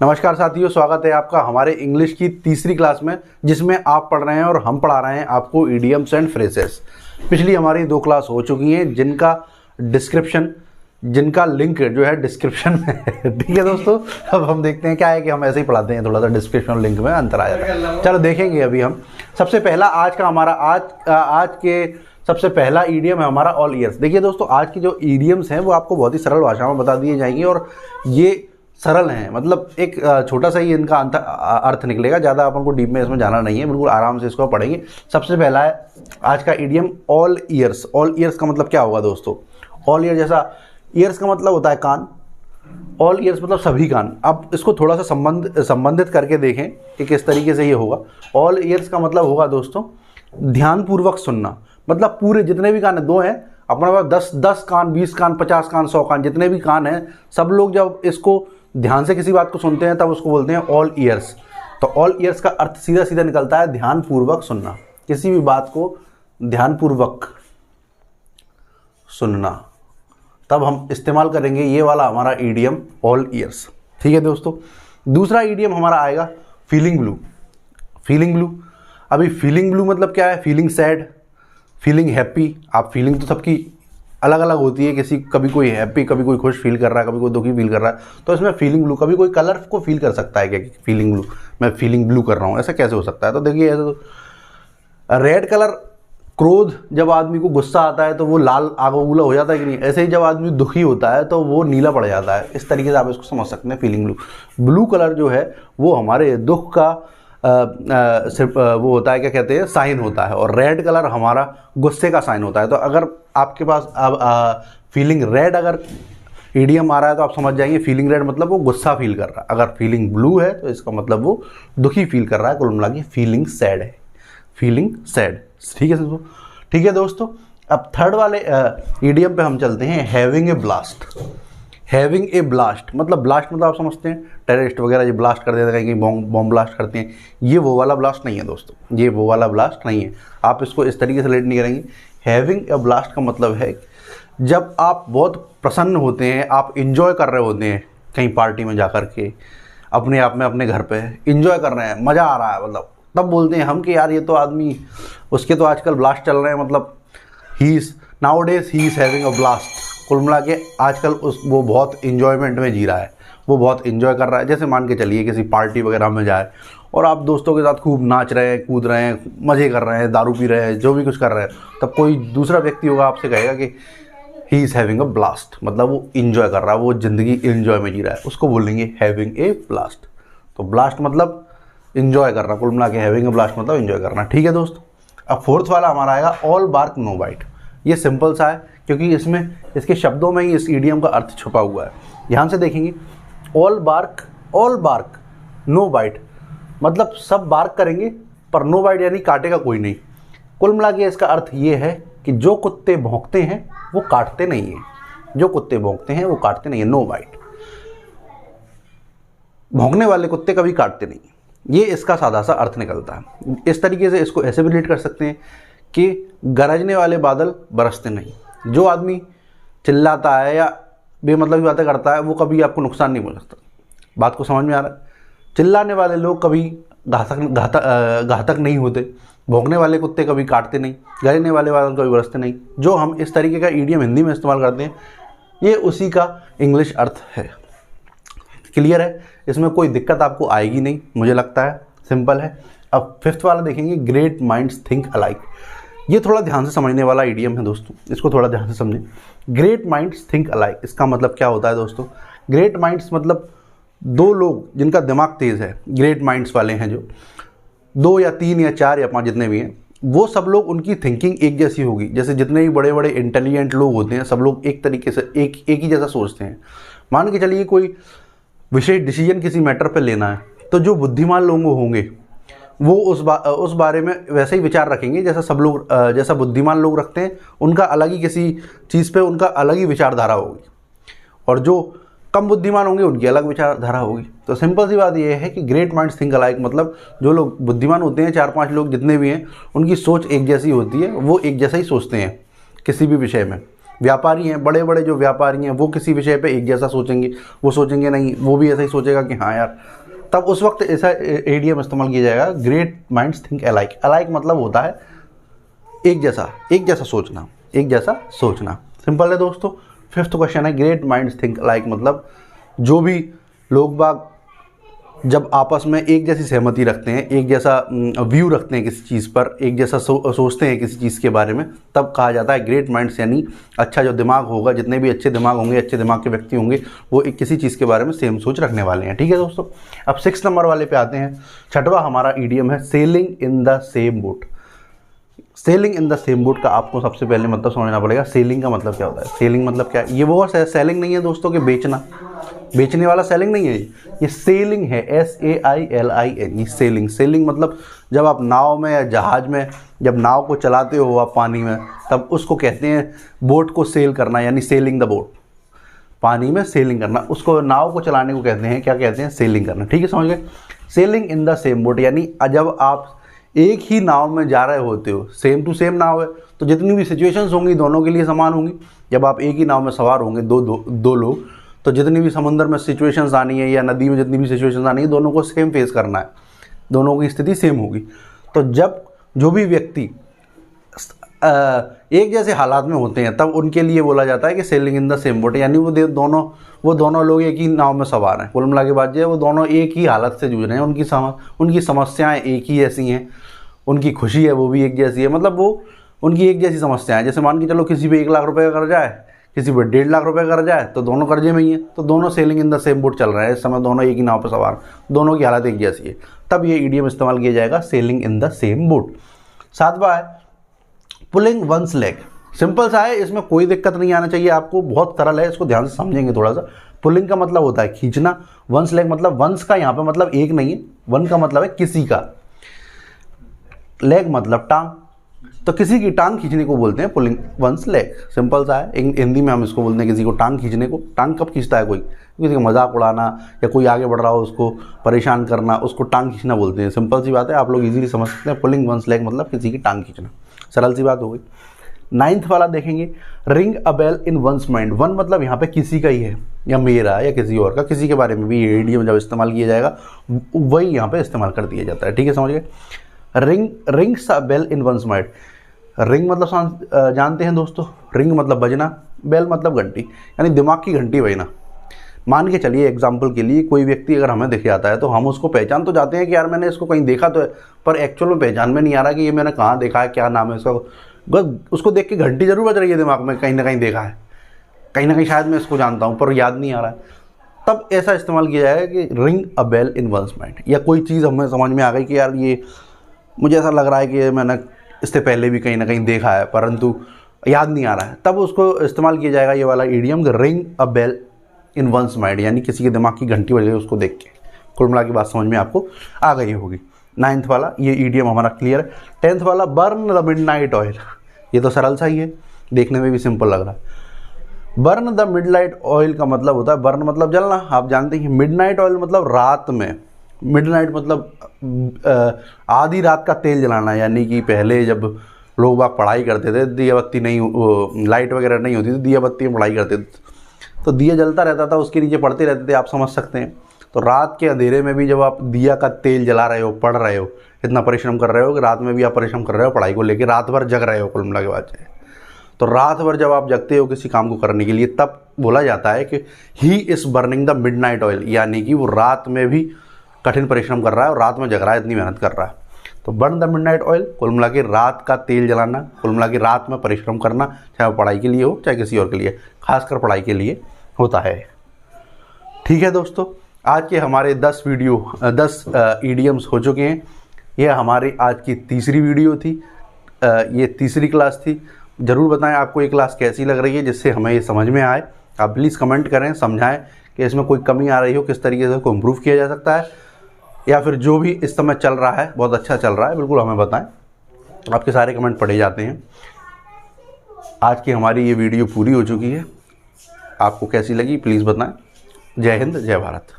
नमस्कार साथियों, स्वागत है आपका हमारे इंग्लिश की तीसरी क्लास में, जिसमें आप पढ़ रहे हैं और हम पढ़ा रहे हैं आपको इडियम्स एंड फ्रेजेस। पिछली हमारी 2 क्लास हो चुकी हैं जिनका लिंक जो है डिस्क्रिप्शन में है। ठीक है दोस्तों, अब हम देखते हैं क्या है कि हम ऐसे ही पढ़ाते हैं, थोड़ा सा डिस्क्रिप्शन और लिंक में अंतर आ जाता है। चलो देखेंगे अभी हम। सबसे पहला आज के सबसे पहला ईडियम है हमारा ऑल ईयर्स। देखिए दोस्तों, आज की जो ईडियम्स हैं वो आपको बहुत ही सरल भाषा में बता दिए जाएंगे और ये सरल हैं, मतलब एक छोटा सा ही इनका अर्थ निकलेगा। ज़्यादा अपन को डीप में इसमें जाना नहीं है, बिल्कुल आराम से इसको पढ़ेंगे। सबसे पहला है आज का idiom all years. All years का मतलब क्या होगा दोस्तों? ऑल ईयर, जैसा ईयर्स का मतलब होता है कान, ऑल ईयर्स मतलब सभी कान। अब इसको थोड़ा सा संबंधित करके देखें कि किस तरीके से ये होगा। ऑल ईयर्स का मतलब होगा दोस्तों ध्यानपूर्वक सुनना, मतलब पूरे जितने भी कान हैं, 2 हैं अपने पास, 10 कान, 20 कान, 50 कान, 100 कान, जितने भी कान हैं, सब लोग जब इसको ध्यान से किसी बात को सुनते हैं तब उसको बोलते हैं ऑल ईयर्स। तो ऑल ईयर्स का अर्थ सीधा सीधा निकलता है ध्यानपूर्वक सुनना, किसी भी बात को ध्यानपूर्वक सुनना। तब हम इस्तेमाल करेंगे ये वाला हमारा ईडियम ऑल ईयर्स। ठीक है दोस्तों, दूसरा ईडियम हमारा आएगा फीलिंग ब्लू। फीलिंग ब्लू, अभी फीलिंग ब्लू मतलब क्या है? Feeling sad, feeling happy. आप फीलिंग तो सबकी अलग अलग होती है, कभी कोई हैप्पी, कभी कोई खुश फील कर रहा है, कभी कोई दुखी फील कर रहा है। तो इसमें फीलिंग ब्लू, कभी कोई कलर को फील कर सकता है क्या कि फीलिंग ब्लू, मैं फीलिंग ब्लू कर रहा हूँ, ऐसा कैसे हो सकता है? तो देखिए, ऐसे तो रेड कलर क्रोध, जब आदमी को गुस्सा आता है तो वो लाल आगोबूला हो जाता है कि नहीं, ऐसे ही जब आदमी दुखी होता है तो वो नीला पड़ जाता है। इस तरीके से आप इसको समझ सकते हैं फीलिंग ब्लू। ब्लू कलर जो है वो हमारे दुख का सिर्फ वो होता है, क्या कहते हैं, साइन होता है, और रेड कलर हमारा गुस्से का साइन होता है। तो अगर आपके पास अब फीलिंग रेड अगर ईडियम आ रहा है तो आप समझ जाएंगे फीलिंग रेड मतलब वो गुस्सा फील कर रहा है। अगर फीलिंग ब्लू है तो इसका मतलब वो दुखी फील कर रहा है। कुल मिला के फीलिंग सैड है, फीलिंग सैड। ठीक है दोस्तों, अब थर्ड वाले ईडियम पे हम चलते हैं, having a blast. Having a blast मतलब, ब्लास्ट मतलब आप समझते हैं टेररिस्ट वगैरह जो ब्लास्ट कर देते हैं, कहीं बॉम्ब ब्लास्ट करते हैं। ये वो वाला ब्लास्ट नहीं है दोस्तों, ये वो वाला ब्लास्ट नहीं है। आप इसको इस तरीके से रिलेट नहीं करेंगे। हैविंग ए ब्लास्ट का मतलब है जब आप बहुत प्रसन्न होते हैं, आप इंजॉय कर रहे होते हैं कहीं पार्टी में जाकर के, अपने आप में अपने घर पे इंजॉय कर रहे हैं, मज़ा आ रहा है, मतलब तब बोलते हैं हम कि यार ये तो आदमी, उसके तो आजकल ब्लास्ट चल रहे हैं, मतलब he is having a blast. कुल मिला के आजकल वो बहुत इन्जॉयमेंट में जी रहा है, वो बहुत इन्जॉय कर रहा है। जैसे मान के चलिए किसी पार्टी वगैरह में जाए और आप दोस्तों के साथ खूब नाच रहे हैं, कूद रहे हैं, मज़े कर रहे हैं, दारू पी रहे हैं, जो भी कुछ कर रहे हैं, तब कोई दूसरा व्यक्ति होगा आपसे कहेगा कि he is having a blast, मतलब वो इन्जॉय कर रहा है, वो ज़िंदगी इन्जॉय में जी रहा है, उसको बोलेंगे हैविंग ए ब्लास्ट। तो ब्लास्ट मतलब इन्जॉय करना, कुल मिला के हैविंग ए ब्लास्ट मतलब इन्जॉय करना। ठीक है दोस्तों, अब फोर्थ वाला हमारा आएगा ऑल बार्क नो बाइट। ये सिंपल सा है क्योंकि इसमें इसके शब्दों में ही इस ईडियम का अर्थ छुपा हुआ है। ध्यान से देखेंगे, ऑल बार्क नो बाइट मतलब सब बार्क करेंगे पर नो बाइट यानी काटेगा कोई नहीं। कुल मिला के इसका अर्थ ये है कि जो कुत्ते भौंकते हैं वो काटते नहीं हैं, जो कुत्ते भौंकते हैं वो काटते नहीं है, नो बाइट। भौंकने वाले कुत्ते कभी काटते नहीं, ये इसका सादा सा अर्थ निकलता है। इस तरीके से इसको ऐसे भी रिलेट कर सकते हैं कि गरजने वाले बादल बरसते नहीं। जो आदमी चिल्लाता है या बेमतलब बातें करता है वो कभी आपको नुकसान नहीं पहुंचाता। बात को समझ में आ रहा है? चिल्लाने वाले लोग कभी घातक नहीं होते, भौंकने वाले कुत्ते कभी काटते नहीं, गरजने वाले बादल कभी बरसते नहीं। जो हम इस तरीके का ईडियम हिंदी में इस्तेमाल करते हैं ये उसी का इंग्लिश अर्थ है। क्लियर है? इसमें कोई दिक्कत आपको आएगी नहीं, मुझे लगता है सिंपल है। अब फिफ्थ वाला देखेंगे, ग्रेट माइंड्स थिंक अलाइक। ये थोड़ा ध्यान से समझने वाला ईडियम है दोस्तों, इसको थोड़ा ध्यान से समझें। ग्रेट माइंड्स थिंक अलाइक, इसका मतलब क्या होता है दोस्तों? ग्रेट माइंड्स मतलब 2 लोग जिनका दिमाग तेज़ है, ग्रेट माइंड्स वाले हैं, जो 2 या 3 या 4 या 5 जितने भी हैं, वो सब लोग, उनकी थिंकिंग एक जैसी होगी। जैसे जितने भी बड़े बड़े इंटेलिजेंट लोग होते हैं, सब लोग एक तरीके से एक ही जैसा सोचते हैं। मान के चलिए कोई विशेष डिसीजन किसी मैटर पे लेना है तो जो बुद्धिमान लोग होंगे वो उस बारे में वैसे ही विचार रखेंगे जैसा सब लोग, जैसा बुद्धिमान लोग रखते हैं। उनका अलग ही किसी चीज़ पे उनका अलग ही विचारधारा होगी, और जो कम बुद्धिमान होंगे उनकी अलग विचारधारा होगी। तो सिंपल सी बात यह है कि ग्रेट माइंड्स थिंक अलाइक मतलब जो लोग बुद्धिमान होते हैं, 4-5 लोग जितने भी हैं, उनकी सोच एक जैसी होती है, वो एक जैसा ही सोचते हैं किसी भी विषय में। व्यापारी हैं, बड़े बड़े जो व्यापारी हैं वो किसी विषय पे एक जैसा सोचेंगे, वो सोचेंगे नहीं, वो भी ऐसा ही सोचेगा कि हाँ यार, तब उस वक्त ऐसा इडियम इस्तेमाल किया जाएगा, great minds think alike. Alike मतलब होता है एक जैसा सोचना, एक जैसा सोचना। सिंपल है दोस्तों। 5th क्वेश्चन है, ग्रेट माइंड्स थिंक अलाइक मतलब जो भी लोग बाग जब आपस में एक जैसी सहमति रखते हैं, एक जैसा व्यू रखते हैं किसी चीज़ पर, एक जैसा सोचते हैं किसी चीज़ के बारे में, तब कहा जाता है ग्रेट माइंड्स, यानी अच्छा जो दिमाग होगा, जितने भी अच्छे दिमाग होंगे, अच्छे दिमाग के व्यक्ति होंगे, वो एक किसी चीज़ के बारे में सेम सोच रखने वाले हैं। ठीक है दोस्तों। अब 6 नंबर वाले पे आते हैं। 6वां हमारा ईडियम है selling in the same boat. Selling in the same boat का आपको सबसे पहले मतलब समझना पड़ेगा, सेलिंग का मतलब क्या होता है। सेलिंग मतलब क्या है, ये वो सेलिंग नहीं है दोस्तों कि बेचना, बेचने वाला सेलिंग नहीं है, ये सेलिंग है, SAILING, सेलिंग। सेलिंग मतलब जब आप नाव में या जहाज में जब नाव को चलाते हो आप पानी में, तब उसको कहते हैं बोट को सेल करना, यानी सेलिंग द बोट, पानी में सेलिंग करना, उसको नाव को चलाने को कहते हैं, क्या कहते हैं, सेलिंग करना। ठीक है, समझ गए। Selling in the same boat यानी जब आप एक ही नाव में जा रहे होते हो, सेम टू सेम नाव है, तो जितनी भी सिचुएशंस होंगी दोनों के लिए समान होंगी। जब आप एक ही नाव में सवार होंगे दो लोग, तो जितनी भी समुद्र में सिचुएशंस आनी है या नदी में जितनी भी सिचुएशंस आनी है, दोनों को सेम फेस करना है, दोनों की स्थिति सेम होगी। तो जब जो भी व्यक्ति एक जैसे हालात में होते हैं, तब उनके लिए बोला जाता है कि selling in the same boat, यानी वो दोनों लोग एक ही नाव में सवार हैं। कुल मिला के बात जो है, वो दोनों एक ही हालत से जूझ रहे हैं, उनकी समस्याएं एक ही जैसी हैं, उनकी खुशी है वो भी एक जैसी है, मतलब वो उनकी एक जैसी समस्याएं। जैसे मान के चलो किसी पे 1 लाख रुपए का कर्जा है, किसी पर 1.5 लाख रुपए कर्जा है, तो दोनों कर्जे में ही है, तो दोनों selling in the same boat चल रहे हैं इस समय, दोनों एक ही नाव पर सवार, दोनों की हालत एक जैसी है, तब ये ईडियम इस्तेमाल किया जाएगा, sailing in the same boat. 7वां है पुलिंग वंस लेग। सिंपल सा है, इसमें कोई दिक्कत नहीं आना चाहिए आपको, बहुत सरल है, इसको ध्यान से समझेंगे थोड़ा सा। पुलिंग का मतलब होता है खींचना, वंस लेग मतलब वंस का यहाँ पे मतलब एक नहीं है, वन का मतलब है किसी का, लेग मतलब टांग, तो किसी की टांग खींचने को बोलते हैं पुलिंग वंस लेग। सिंपल सा है, हिंदी में हम इसको बोलते हैं किसी को टांग खींचने को। टांग कब खींचता है कोई, किसी का मजाक उड़ाना या कोई आगे बढ़ रहा हो उसको परेशान करना, उसको टांग खींचना बोलते हैं। सिंपल सी बात है, आप लोग इजीली समझ सकते हैं, पुलिंग वंस लेग मतलब किसी की टांग खींचना, सरल सी बात हो गई। 9th वाला देखेंगे, ring a bell in one's mind. One मतलब यहाँ पे किसी का ही है, या मेरा या किसी और का, किसी के बारे में भी ये ईडियम जब इस्तेमाल किया जाएगा वही यहाँ पे इस्तेमाल कर दिया जाता है। ठीक है, समझ गए। Rings a bell in one's mind. Ring मतलब जानते हैं दोस्तों, रिंग मतलब बजना, बेल मतलब घंटी, यानी दिमाग की घंटी बजना। मान के चलिए एग्जाम्पल के लिए, कोई व्यक्ति अगर हमें दिख जाता है तो हम उसको पहचान तो जाते हैं कि यार मैंने इसको कहीं देखा तो है, पर एक्चुअल में पहचान में नहीं आ रहा कि ये मैंने कहाँ देखा है, क्या नाम है इसका, बस उसको देख के घंटी जरूर बज रही है दिमाग में, कहीं ना कहीं देखा है, कहीं ना कहीं शायद मैं इसको जानता हूँ पर याद नहीं आ रहा है। तब ऐसा इस्तेमाल किया जाएगा कि ring a bell in one's mind, या कोई चीज़ हमें समझ में आ गई कि यार ये मुझे ऐसा लग रहा है कि मैंने इससे पहले भी कहीं ना कहीं देखा है परंतु याद नहीं आ रहा है, तब उसको इस्तेमाल किया जाएगा ये वाला idiom, ring a bell in one's mind, यानी किसी के दिमाग की घंटी बज गई उसको देख के। कुल मिला की बात समझ में आपको आ गई होगी। 9th वाला ये ईडियम हमारा क्लियर है। 10th वाला बर्न द मिडनाइट ऑयल। ये तो सरल सा ही है, देखने में भी सिंपल लग रहा है। बर्न द मिडनाइट ऑयल का मतलब होता है, बर्न मतलब जलना, आप जानते हैं। मिडनाइट ऑयल मतलब रात में, मिडनाइट मतलब आधी रात का तेल जलाना, यानी कि पहले जब लोग बाग पढ़ाई करते थे, दिया बत्ती नहीं, लाइट वगैरह नहीं होती थी, दिया बत्ती में पढ़ाई करते थे, तो दिया जलता रहता था, उसके नीचे पढ़ते रहते थे, आप समझ सकते हैं। तो रात के अंधेरे में भी जब आप दिया का तेल जला रहे हो, पढ़ रहे हो, इतना परिश्रम कर रहे हो कि रात में भी आप परिश्रम कर रहे हो पढ़ाई को लेकर, रात भर जग रहे हो, कुल मिला के बात है। तो रात भर जब आप जगते हो किसी काम को करने के लिए, तब बोला जाता है कि he is burning the midnight oil, यानी कि वो रात में भी कठिन परिश्रम कर रहा है और रात में जग रहा है, इतनी मेहनत कर रहा है। तो बर्न द मिडनाइट ऑयल, कुल मिला के रात का तेल जलाना, कुल मिला के रात में परिश्रम करना, चाहे वो पढ़ाई के लिए हो चाहे किसी और के लिए, खासकर पढ़ाई के लिए होता है। ठीक है दोस्तों, आज के हमारे 10 ईडियम्स हो चुके हैं। यह हमारी आज की तीसरी वीडियो थी, ये तीसरी क्लास थी। ज़रूर बताएं आपको ये क्लास कैसी लग रही है, जिससे हमें ये समझ में आए। आप प्लीज़ कमेंट करें, समझाएं कि इसमें कोई कमी आ रही हो, किस तरीके से इसको इम्प्रूव किया जा सकता है, या फिर जो भी इस समय चल रहा है बहुत अच्छा चल रहा है, बिल्कुल हमें बताएं। आपके सारे कमेंट पढ़े जाते हैं। आज की हमारी ये वीडियो पूरी हो चुकी है, आपको कैसी लगी प्लीज़ बताएं। जय हिंद, जय भारत।